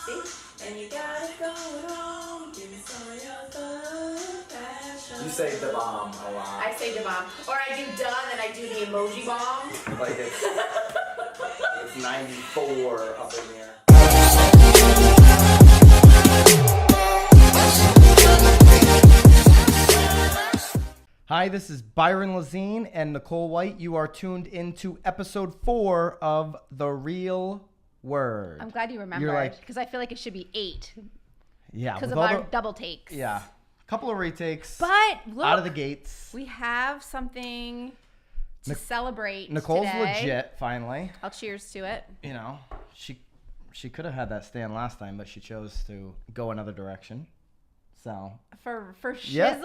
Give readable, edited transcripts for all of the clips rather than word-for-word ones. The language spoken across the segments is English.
See? And you got it going on. Give me some of your thug passion. You say the bomb a lot. I say the bomb. Or I do done and I do the emoji bomb. Like it's 94 up in here. Hi, this is Byron Lazine and Nicole White. You are tuned into episode 4 of The Real Word. I'm glad you remembered because I feel like it should be 8. Yeah, because of our double takes. Yeah, a couple of retakes. But look, out of the gates. We have something to celebrate. Nicole's today. legit, finally. I'll cheers to it. You know, she could have had that stand last time, but she chose to go another direction. So for shizzle, yeah,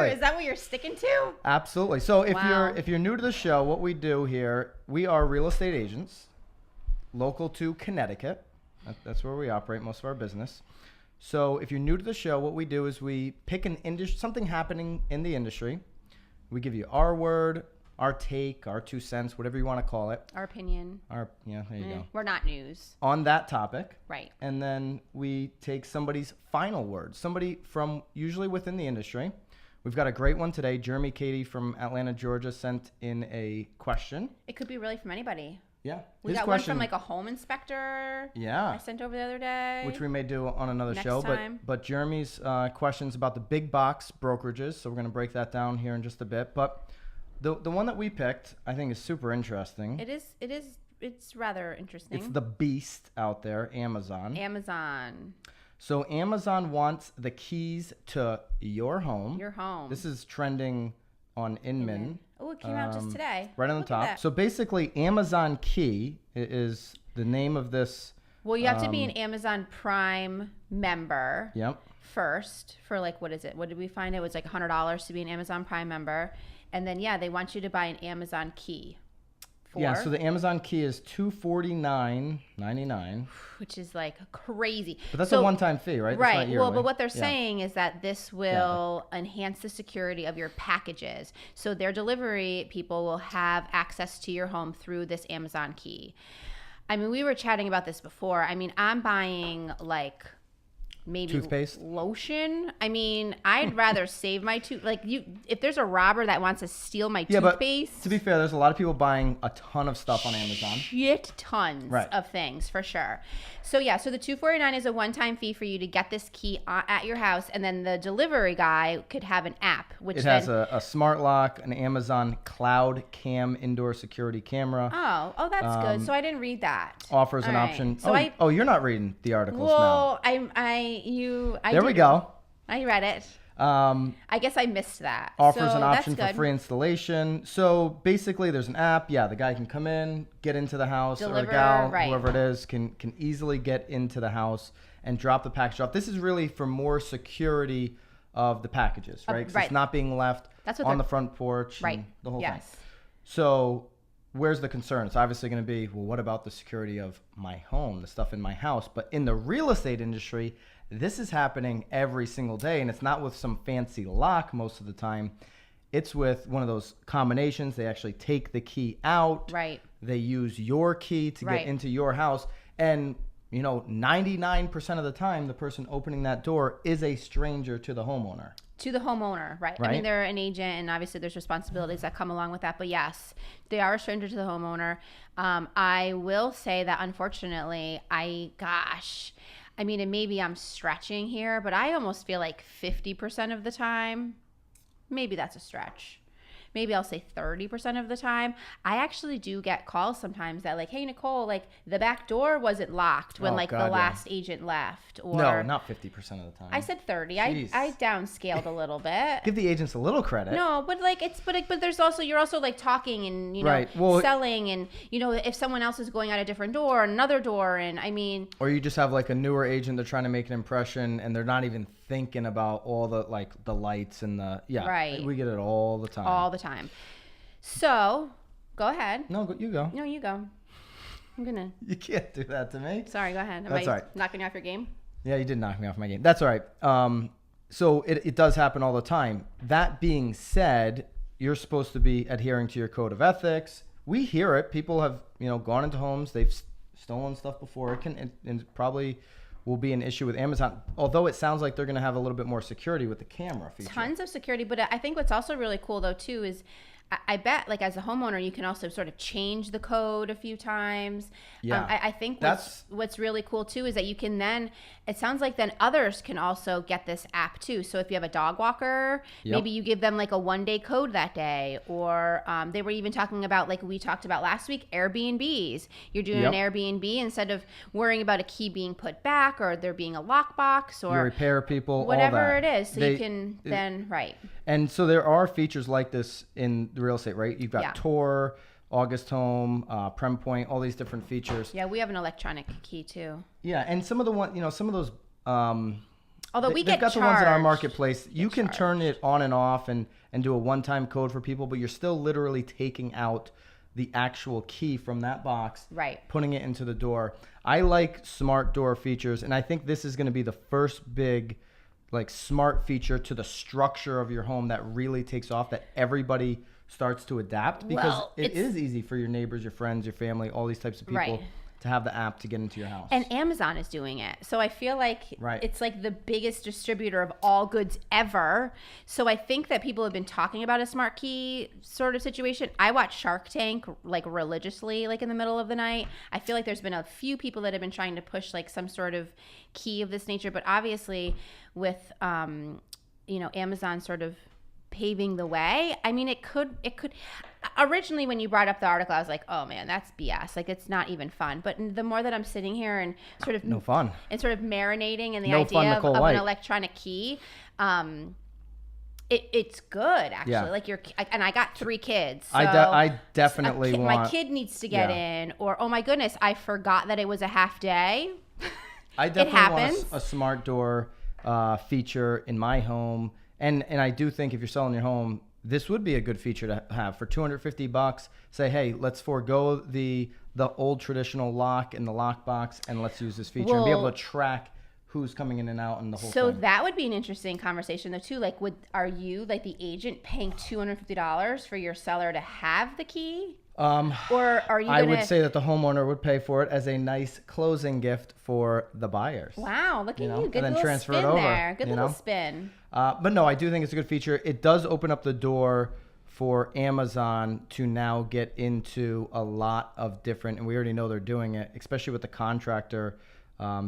is that what you're sticking to? Absolutely. So if you're new to the show, what we do here, we are real estate agents, local to Connecticut. That's where we operate most of our business. So if you're new to the show, what we do is we pick an industry, something happening in the industry. We give you our word, our take, our 2 cents, whatever you want to call it. Our opinion. There you go. We're not news. On that topic. Right. And then we take somebody's final word, somebody from usually within the industry. We've got a great one today. Jeremy Cady from Atlanta, Georgia sent in a question. It could be really from anybody. Yeah. We got one from like a home inspector. Yeah. I sent over the other day. Which we may do on another show. Time. But Jeremy's question's about the big box brokerages. So we're going to break that down here in just a bit. But the one that we picked, I think, is super interesting. It is. It's rather interesting. It's the beast out there, Amazon. Amazon. So Amazon wants the keys to your home. Your home. This is trending on Inman. Oh, it came out just today. Right on the top. So basically, Amazon Key is the name of this. Well, you have to be an Amazon Prime member. Yep. First, for like, what is it? What did we find? It was like $100 to be an Amazon Prime member. And then, they want you to buy an Amazon Key. Yeah, so the Amazon Key is $249.99. Which is like crazy. But that's a one-time fee, right? Right. Well, but what they're saying is that this will enhance the security of your packages. So their delivery people will have access to your home through this Amazon Key. I mean, we were chatting about this before. I mean, I'm buying like maybe toothpaste, lotion. I mean, I'd rather save my if there's a robber that wants to steal my toothpaste. But to be fair, there's a lot of people buying a ton of stuff on Amazon. Shit tons of things for sure. So so the $249 is a one-time fee for you to get this key at your house, and then the delivery guy could have an app which has a smart lock, an Amazon Cloud Cam indoor security camera. Oh, that's good. So I didn't read that. Offers an option. So you're not reading the articles now. Well, There we go. I read it. I guess I missed that. Offers an option for free installation. So basically, there's an app. Yeah, the guy can come in, get into the house, or the gal, whoever it is, can easily get into the house and drop the package off. This is really for more security of the packages, right? Because it's not being left on the front porch, and the whole thing. So where's the concern? It's obviously going to be, well, what about the security of my home, the stuff in my house? But in the real estate industry, this is happening every single day, and it's not with some fancy lock most of the time. It's with one of those combinations. They actually take the key out. Right. They use your key to get into your house. And, 99% of the time, the person opening that door is a stranger to the homeowner. To the homeowner, right? I mean, they're an agent, and obviously there's responsibilities that come along with that. But yes, they are a stranger to the homeowner. I will say that, unfortunately, I mean, and maybe I'm stretching here, but I almost feel like 50% of the time, maybe that's a stretch. Maybe I'll say 30% of the time, I actually do get calls sometimes that like, hey, Nicole, like the back door wasn't locked when the last agent left. Or no, not 50% of the time. I said 30. I downscaled a little bit. Give the agents a little credit. No, but but there's also, you're also like talking and, selling and, if someone else is going out a different door, another door. And I mean. Or you just have like a newer agent, they're trying to make an impression and they're not even thinking about all the the lights and we get it all the time. So go ahead. No, you go. No, you go. I'm gonna. You can't do that to me. Sorry, go ahead. That's all right. Knocking you off your game? Yeah, you did knock me off my game. That's all right. So it does happen all the time. That being said, you're supposed to be adhering to your code of ethics. We hear it. People have gone into homes. They've stolen stuff before. It probably will be an issue with Amazon, although it sounds like they're going to have a little bit more security with the camera feature. Tons of security, but I think what's also really cool though too is I bet, like, as a homeowner, you can also sort of change the code a few times. Yeah. I think what's really cool, too, is that you can then, it sounds like then others can also get this app, too. So if you have a dog walker, maybe you give them, like, a one-day code that day. Or they were even talking about, like we talked about last week, Airbnbs. You're doing an Airbnb, instead of worrying about a key being put back or there being a lockbox or you repair people, whatever all that. It is. So you can then, right. And so there are features like this in the real estate, right? You've got Tor, August Home, Prem Point, all these different features. Yeah, we have an electronic key too. Yeah, and some of the some of those. Although they've got the ones in our marketplace, you can turn it on and off and do a one-time code for people, but you're still literally taking out the actual key from that box, right? Putting it into the door. I like smart door features, and I think this is going to be the first big, like, smart feature to the structure of your home that really takes off, that everybody starts to adapt, because it is easy for your neighbors, your friends, your family, all these types of people to have the app to get into your house. And Amazon is doing it. So I feel like it's like the biggest distributor of all goods ever. So I think that people have been talking about a smart key sort of situation. I watch Shark Tank like religiously, like in the middle of the night. I feel like there's been a few people that have been trying to push like some sort of key of this nature, but obviously with Amazon sort of paving the way. I mean, it could originally, when you brought up the article, I was like, oh man, that's BS. Like, it's not even fun. But the more that I'm sitting here and sort of no fun and sort of marinating in the idea of an electronic key, it's good actually. Yeah. Like and I got 3 kids. So I definitely want my kid needs to get in, or oh my goodness, I forgot that it was a half day. I definitely want a smart door feature in my home. And I do think if you're selling your home, this would be a good feature to have for $250. Say, hey, let's forego the old traditional lock and the lockbox, and let's use this feature and be able to track who's coming in and out and the whole thing. So that would be an interesting conversation though too. Like, are you, like the agent, paying $250 for your seller to have the key? Or are you? I would say that the homeowner would pay for it as a nice closing gift for the buyers. Wow, look at you! Good and then little transfer spin it over. There. Good little spin. But no, I do think it's a good feature. It does open up the door for Amazon to now get into a lot of different, and we already know they're doing it, especially with the contractor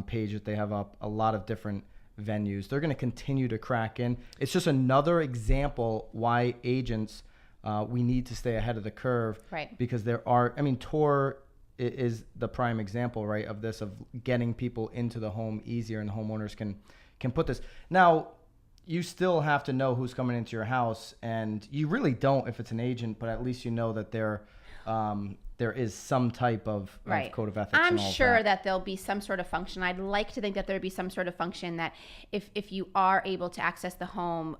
page that they have up. A lot of different venues. They're going to continue to crack in. It's just another example why agents. We need to stay ahead of the curve, right? Because Tor is the prime example, right, of this, of getting people into the home easier, and the homeowners can put this. Now, you still have to know who's coming into your house, and you really don't if it's an agent, but at least you know that there is some type of code of ethics. I'm sure that there'll be some sort of function. I'd like to think that there'd be some sort of function that if you are able to access the home,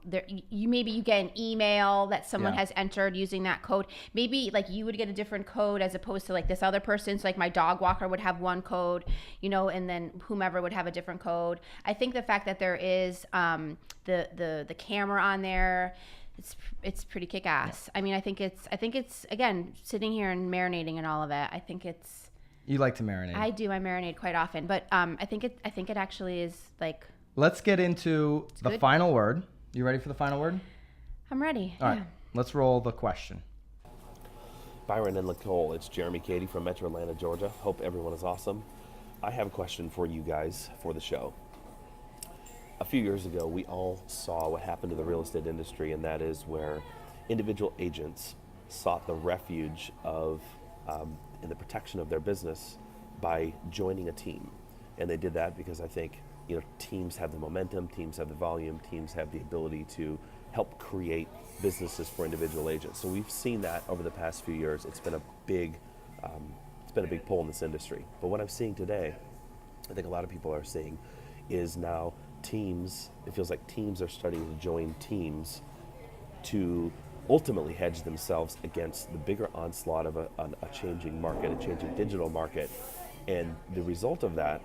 maybe you get an email that someone has entered using that code. Maybe like you would get a different code as opposed to like this other person. So like my dog walker would have one code, and then whomever would have a different code. I think the fact that there is the camera on there, it's pretty kick-ass. I mean, I think it's again, sitting here and marinating in all of it. I think it's. You like to marinate. I do. I marinate quite often, but I think it actually is like. Let's get into the final word. You ready for the final word? I'm ready. All right. Let's roll the question. Byron and Nicole, it's Jeremy Cady from Metro Atlanta, Georgia. Hope everyone is awesome. I have a question for you guys for the show. A few years ago, we all saw what happened to the real estate industry, and that is where individual agents sought the refuge of in the protection of their business by joining a team. And they did that because I think teams have the momentum, teams have the volume, teams have the ability to help create businesses for individual agents. So we've seen that over the past few years. It's been a big pull in this industry. But what I'm seeing today, I think a lot of people are seeing, is now teams, it feels like teams are starting to join teams to ultimately hedge themselves against the bigger onslaught of a changing market, a changing digital market. And the result of that,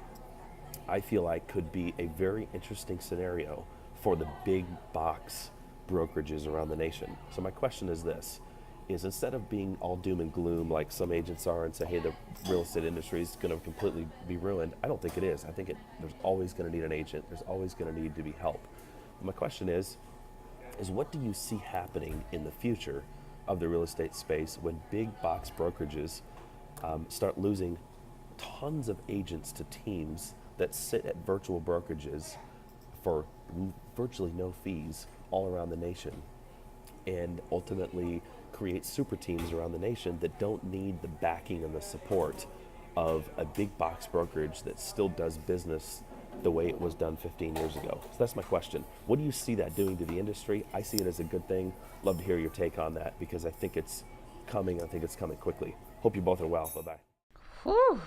I feel like, could be a very interesting scenario for the big box brokerages around the nation. So my question is this: is instead of being all doom and gloom like some agents are and say, hey, the real estate industry is going to completely be ruined. I don't think it is. I think there's always going to need an agent. There's always going to need to be help. My question is what do you see happening in the future of the real estate space when big box brokerages start losing tons of agents to teams that sit at virtual brokerages for virtually no fees all around the nation, and ultimately create super teams around the nation that don't need the backing and the support of a big box brokerage that still does business the way it was done 15 years ago? So that's my question. What do you see that doing to the industry? I see it as a good thing. Love to hear your take on that, because I think it's coming. I think it's coming quickly. Hope you both are well. Bye-bye. Whew.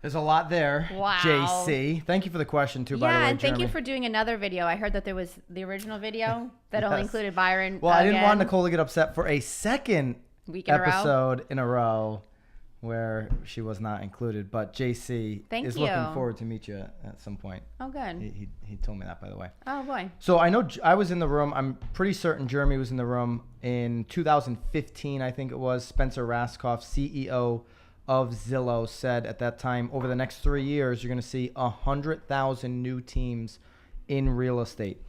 There's a lot there. Wow. JC. Thank you for the question, too, by the way, Yeah, and thank Jeremy. you for doing another video. I heard that there was the original video that only included Byron. Well, I didn't want Nicole to get upset for a second episode in a row where she was not included. But JC is looking forward to meet you at some point. Oh, good. He told me that, by the way. Oh, boy. So I know I was in the room. I'm pretty certain Jeremy was in the room in 2015, I think it was. Spencer Raskoff, CEO of Zillow, said at that time, over the next 3 years, you're going to see 100,000 new teams in real estate.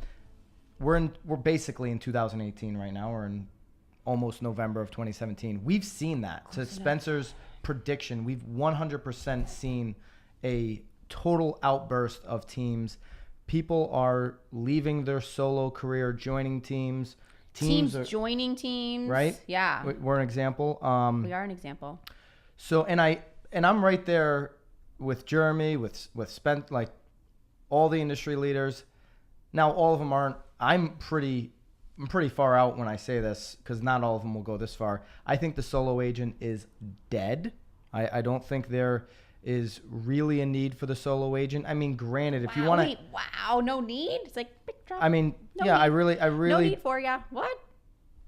We're basically in 2018 right now. We're in almost November of 2017. We've seen that. To Spencer's prediction, we've 100% seen a total outburst of teams. People are leaving their solo career, joining teams. Teams joining teams. Right? Yeah. We're an example. We are an example. So, and I'm right there with Jeremy, with Spence, like all the industry leaders. Now, all of them aren't. I'm pretty far out when I say this, because not all of them will go this far. I think the solo agent is dead. I don't think there is really a need for the solo agent. I mean, granted, if you want to, no need. It's like big drop. I mean, no yeah, need. I really, no need for ya. What?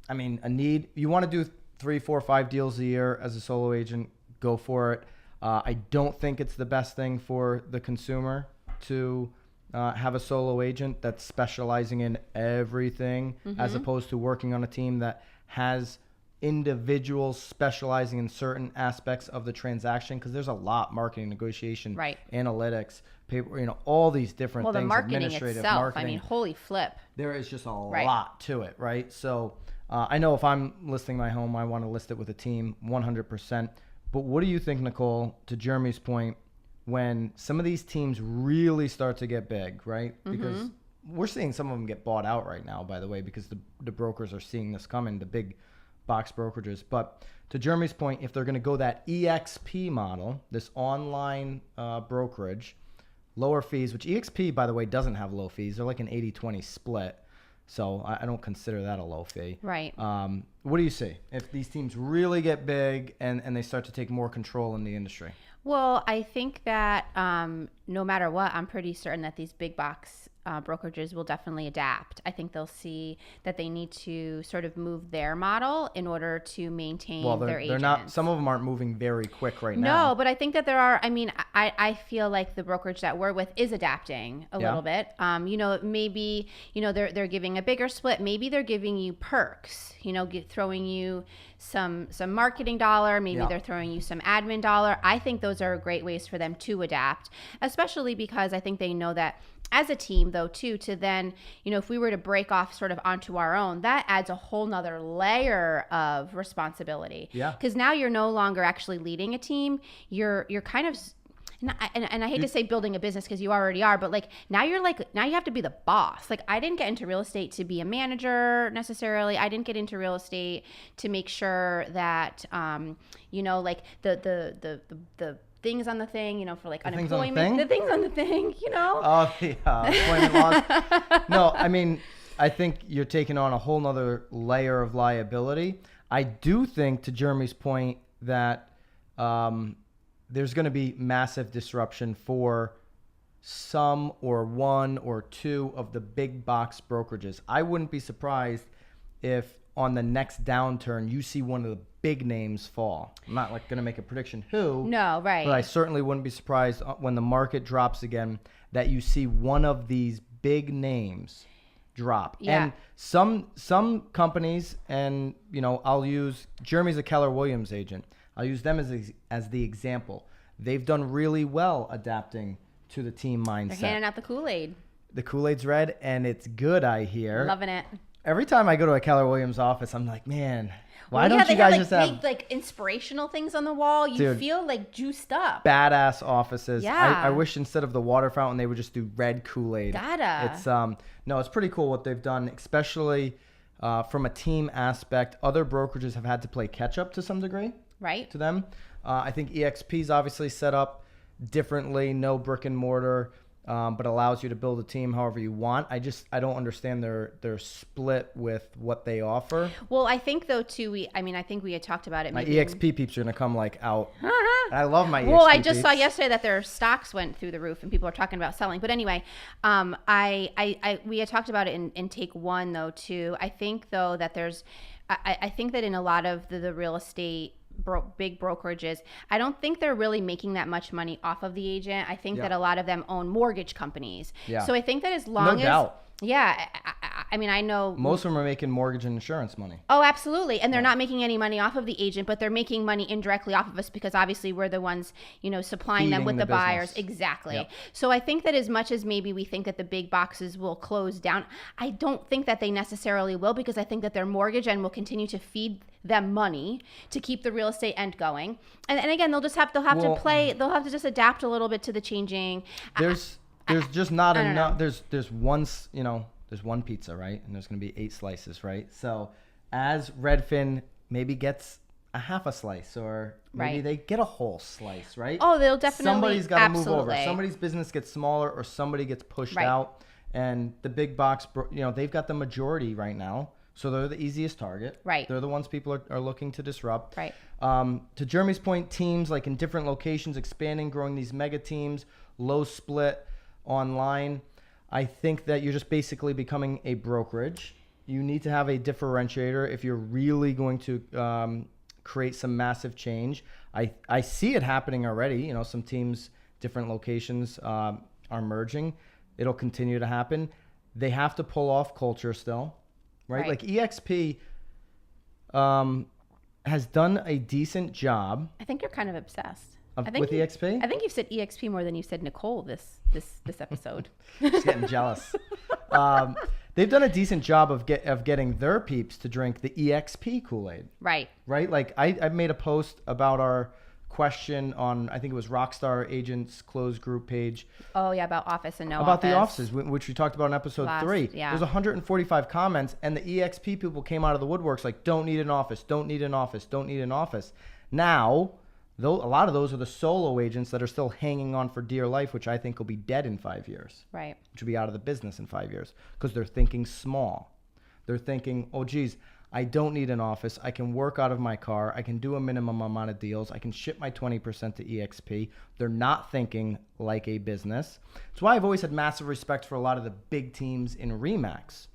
I mean, a need. You want to do 3, 4, 5 deals a year as a solo agent, go for it. I don't think it's the best thing for the consumer to have a solo agent that's specializing in everything, as opposed to working on a team that has individuals specializing in certain aspects of the transaction, because there's a lot: marketing, negotiation, analytics, paper, all these different things. The marketing administrative itself, marketing. I mean, holy flip. There is just a lot to it, right? So I know if I'm listing my home, I want to list it with a team 100%. But what do you think, Nicole, to Jeremy's point, when some of these teams really start to get big, right? Because we're seeing some of them get bought out right now, by the way, because the brokers are seeing this coming, the big box brokerages. But to Jeremy's point, if they're going to go that EXP model, this online brokerage, lower fees, which EXP, by the way, doesn't have low fees. They're like an 80-20 split. So I don't consider that a low fee. Right. What do you see if these teams really get big and they start to take more control in the industry? Well, I think that no matter what, I'm pretty certain that these big box brokerages will definitely adapt. I think they'll see that they need to sort of move their model in order to maintain their agents. They're not. Some of them aren't moving very quick right now. No, but I think that there are. I mean, I feel like the brokerage that we're with is adapting a little bit. Maybe they're giving a bigger split. Maybe they're giving you perks. Throwing you some marketing dollar. Maybe they're throwing you some admin dollar. I think those are great ways for them to adapt, especially because I think they know that as a team, though, too, to then, if we were to break off sort of onto our own, that adds a whole nother layer of responsibility. Yeah. Because now you're no longer actually leading a team. You're kind of, and I hate to say building a business because you already are, but now you have to be the boss. I didn't get into real estate to be a manager necessarily. I didn't get into real estate to make sure that, the things on the thing, for unemployment, the things on the thing, Oh, the employment laws. No, I mean, I think you're taking on a whole nother layer of liability. I do think, to Jeremy's point, that there's going to be massive disruption for some or one or two of the big box brokerages. I wouldn't be surprised if on the next downturn you see one of the big names fall. I'm not going to make a prediction who. No, right. But I certainly wouldn't be surprised when the market drops again that you see one of these big names drop. Yeah. And some companies, and I'll use Jeremy's a Keller Williams agent. I'll use them as the example. They've done really well adapting to the team mindset. They're handing out the Kool-Aid. The Kool-Aid's red, and it's good, I hear. Loving it. Every time I go to a Keller Williams office, I'm like, man, why don't you guys just have big, inspirational things on the wall? You feel juiced up. Badass offices. Yeah. I wish instead of the water fountain, they would just do red Kool-Aid. Gotta. It's pretty cool what they've done, especially from a team aspect. Other brokerages have had to play catch up to some degree. Right. To them. I think EXP's obviously set up differently, no brick and mortar. But allows you to build a team however you want. I don't understand their split with what they offer. Well, I think though too, I think we had talked about it. My EXP peeps are gonna come out. I love my EXP Well, I just saw yesterday that their stocks went through the roof and people are talking about selling. But anyway, we had talked about it in take one though too. I think though that I think that in a lot of the real estate big brokerages, I don't think they're really making that much money off of the agent. I think that a lot of them own mortgage companies. Yeah. So I think that as long as doubt. Yeah, I know most of them are making mortgage and insurance money. Oh, absolutely. And they're not making any money off of the agent, but they're making money indirectly off of us because obviously we're the ones, supplying them with the buyers. Exactly. Yep. So I think that as much as maybe we think that the big boxes will close down, I don't think that they necessarily will, because I think that their mortgage end will continue to feed them money to keep the real estate end going. And again, they'll have to just adapt a little bit to the changing. There's just not enough. There's one pizza, right? And there's going to be 8 slices, right? So as Redfin maybe gets a half a slice, or maybe they get a whole slice, right? Oh, they'll definitely. Somebody's got to move over. Somebody's business gets smaller, or somebody gets pushed out. And the big box, they've got the majority right now. So they're the easiest target. Right. They're the ones people are looking to disrupt. Right. To Jeremy's point, teams in different locations, expanding, growing these mega teams, low split online. I think that you're just basically becoming a brokerage. You need to have a differentiator if you're really going to create some massive change. I see it happening already. Some teams, different locations are merging. It'll continue to happen. They have to pull off culture still, right? Like EXP has done a decent job. I think you're kind of obsessed. With EXP? I think you've said EXP more than you said Nicole this episode. Just getting jealous. They've done a decent job of getting their peeps to drink the EXP Kool-Aid. Right. Right? Like I made a post about our question on, I think it was Rockstar Agents Closed Group page. Oh, yeah, about office and no about office. The offices, which we talked about in episode 3. Yeah. There's 145 comments, and the EXP people came out of the woodworks like, don't need an office, don't need an office, don't need an office. Now, though, a lot of those are the solo agents that are still hanging on for dear life, which I think will be dead in 5 years. Right. Which will be out of the business in 5 years, because they're thinking small. They're thinking, oh, geez, I don't need an office. I can work out of my car. I can do a minimum amount of deals. I can ship my 20% to EXP. They're not thinking like a business. That's why I've always had massive respect for a lot of the big teams in RE/MAX.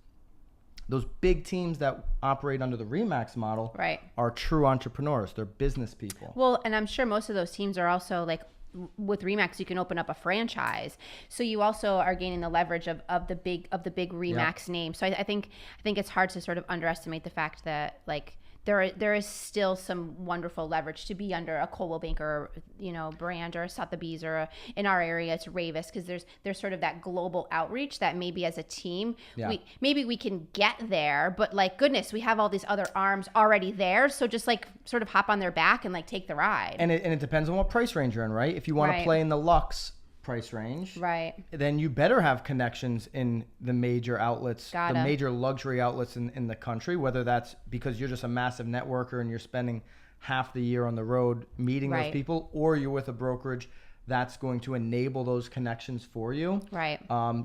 Those big teams that operate under the RE/MAX model are true entrepreneurs. They're business people. Well, and I'm sure most of those teams are also with RE/MAX, you can open up a franchise. So you also are gaining the leverage of the big RE/MAX name. So I think it's hard to sort of underestimate the fact that there is still some wonderful leverage to be under a Coldwell Banker, brand, or a Sotheby's, or in our area it's Raveis, because there's sort of that global outreach that maybe as a team we can get there, but goodness, we have all these other arms already there, so just sort of hop on their back and take the ride. And it depends on what price range you're in, right? If you want to play in the luxe price range, right, then you better have connections in the major outlets, the major luxury outlets in the country, whether that's because you're just a massive networker and you're spending half the year on the road meeting those people, or you're with a brokerage that's going to enable those connections for you. Right.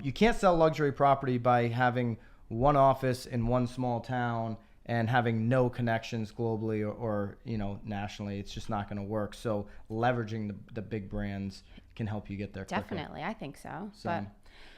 You can't sell luxury property by having one office in one small town and having no connections globally or nationally. It's just not going to work. So leveraging the big brands can help you get there quicker. Definitely, I think so. But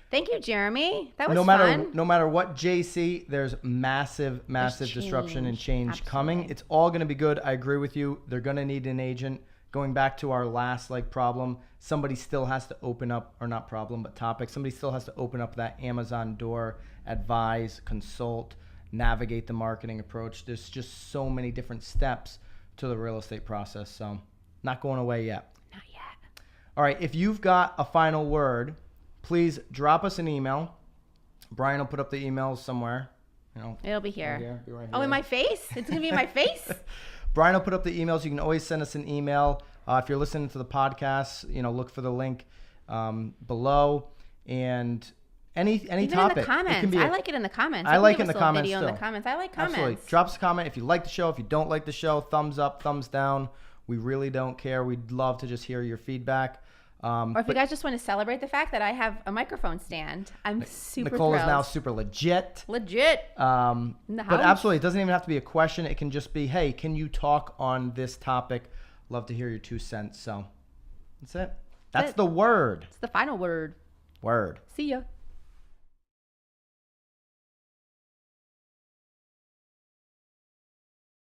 thank you, Jeremy. That was fun. No matter what JC, there's massive disruption and change coming. It's all going to be good. I agree with you. They're going to need an agent going back to our last problem, somebody still has to open up, or not problem, but topic. Somebody still has to open up that Amazon door, advise, consult, navigate the marketing approach. There's just so many different steps to the real estate process. So not going away yet. Not yet. All right. If you've got a final word, please drop us an email. Brian will put up the emails somewhere. It'll be here. Be right here. Oh, in my face? It's going to be in my face? Brian will put up the emails. You can always send us an email. If you're listening to the podcast, look for the link below. And any even topic. In the comments. I like it in the comments. I like it in the comments video still. In the comments. I like comments. Absolutely. Drop us a comment if you like the show. If you don't like the show, thumbs up, thumbs down. We really don't care. We'd love to just hear your feedback. Or if you guys just want to celebrate the fact that I have a microphone stand, I'm super Nicole thrilled. is now super legit. In the house. But absolutely, it doesn't even have to be a question. It can just be, hey, can you talk on this topic? Love to hear your 2 cents. So that's it. That's the word. It's the final word. Word. See ya.